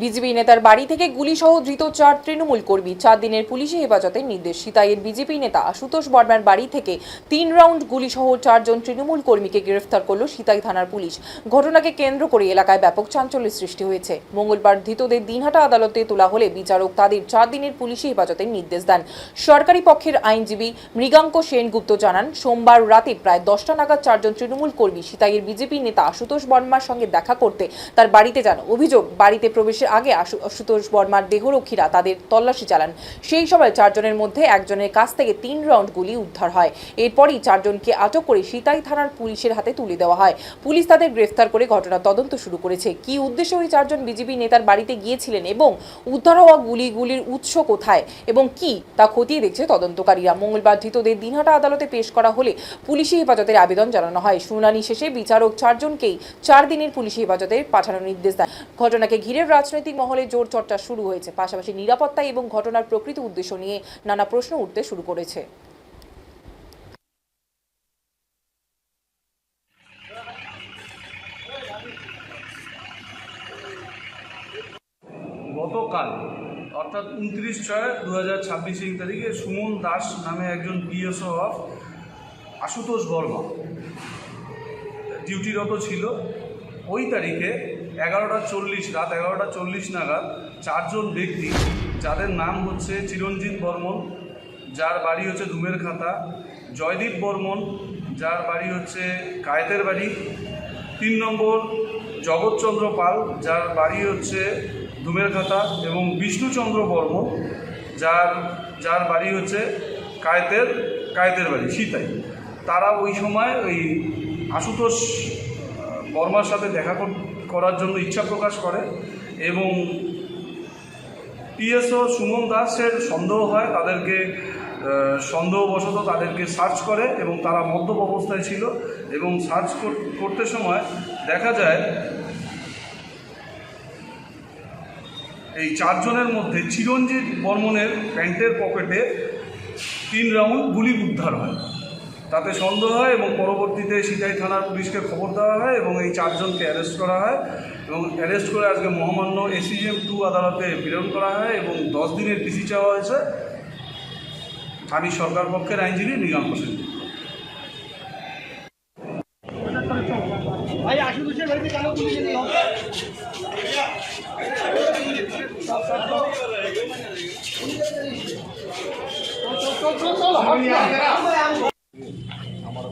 BJP নেতার বাড়ি থেকে গুলিসহ ধৃত 4 তৃণমূল কর্মী, 4 দিনের পুলিশি হেফাজতের নির্দেশ। সিতাইয়ের বিজেপি নেতা আশুতোষ বর্মার বাড়ি থেকে 3 রাউন্ড গুলিসহ 4 জন তৃণমূল কর্মীকে গ্রেফতার করল সিতাই থানার পুলিশ। ঘটনাকে কেন্দ্র করে এলাকায় ব্যাপক চাঞ্চল্যের সৃষ্টি হয়েছে। মঙ্গলবার ধৃতদের দিনহাটা আদালতে তোলা হলে বিচারক তাদের 4 দিনের পুলিশি হেফাজতের নির্দেশ দেন। সরকারি পক্ষের আইনজীবী মৃগাঙ্ক সেনগুপ্ত জানান, সোমবার রাতে প্রায় 10টা নাগাদ 4 জন তৃণমূল কর্মী সিতাইয়ের বিজেপি নেতা আশুতোষ বর্মার সঙ্গে দেখা করতে তার বাড়িতে যান। অভিযোগ, বাড়িতে প্রবেশের আগে আশুতোষ বর্মার দেহরক্ষীরা তাদের তল্লাশি চালান। সেই সময় 4 জনের মধ্যে একজনের কাছ থেকে 3 রাউন্ড গুলি উদ্ধার হয়। এরপরই 4 জনকে আটক করে সিতাই থানার পুলিশের হাতে তুলে দেওয়া হয়। পুলিশ তাদের গ্রেফতার করে ঘটনা তদন্ত শুরু করেছে। কি উদ্দেশ্যে ওই 4 জন বিজেপি নেতার বাড়িতে গিয়েছিলেন এবং উদ্ধার হওয়া গুলির উৎস কোথায় এবং কি তা খতিয়ে দেখছে তদন্তকারীরা। মঙ্গলবার ধৃতদের দিনহাটা আদালতে পেশ করা হলে পুলিশি হেফাজতের আবেদন জানানো হয়। শুনানি শেষে বিচারক 4 জনকেই 4 দিনের পুলিশি হেফাজতে পাঠানোর নির্দেশ দেন। ঘটনাকে ঘিরে রাজনৈতিক মহলে জোর চর্চা শুরু হয়েছে। পাশাপাশি নিরাপত্তা এবং ঘটনার প্রকৃত উদ্দেশ্য নিয়ে নানা প্রশ্ন উঠতে শুরু করেছে। গতকাল অর্থাৎ 29/6/2026 তারিখে সুমন দাস নামে একজন পিএসও অফ আশুতোষ বর্মা ডিউটিরত ছিল। ওই তারিখে 11:40 রাত 11:40 নাগাদ 4 জন ব্যক্তি, যাদের নাম হচ্ছে চিরঞ্জিত বর্মন, যার বাড়ি হচ্ছে ধুমের খাতা, জয়দীপ বর্মন, যার বাড়ি হচ্ছে কায়েতের বাড়ি, 3 নম্বর জগৎচন্দ্র পাল, যার বাড়ি হচ্ছে ধুমের খাতা, এবং বিষ্ণুচন্দ্র বর্মন, যার বাড়ি হচ্ছে কায়েতের বাড়ি সিতাই। তারা ওই সময় ওই আশুতোষ বর্মার সাথে দেখা করার জন্য ইচ্ছা প্রকাশ করে এবং পিএসও সুমন দাসের সন্দেহ হয়, তাদেরকে সন্দেহবশত তাদেরকে সার্চ করে এবং তারা মদ্যপ অবস্থায় ছিল এবং সার্চ করতে সময় দেখা যায় এই 4 জনের মধ্যে চিরঞ্জিত বর্মনের প্যান্টের পকেটে 3 রাউন্ড গুলি উদ্ধার হয়। তাতে সন্দেহ হয় এবং পরবর্তীতে সিতাই থানার পুলিশকে খবর দেওয়া হয় এবং এই 4 জনকে অ্যারেস্ট করা হয় এবং অ্যারেস্ট করে আজকে মহামান্য এসিজিএম 2 আদালতে প্রেরণ করা হয় এবং 10 দিনের পিসি চাওয়া হয়েছে। আমি সরকার পক্ষের আইনজীবী মৃগাঙ্ক সেনগুপ্ত। আমার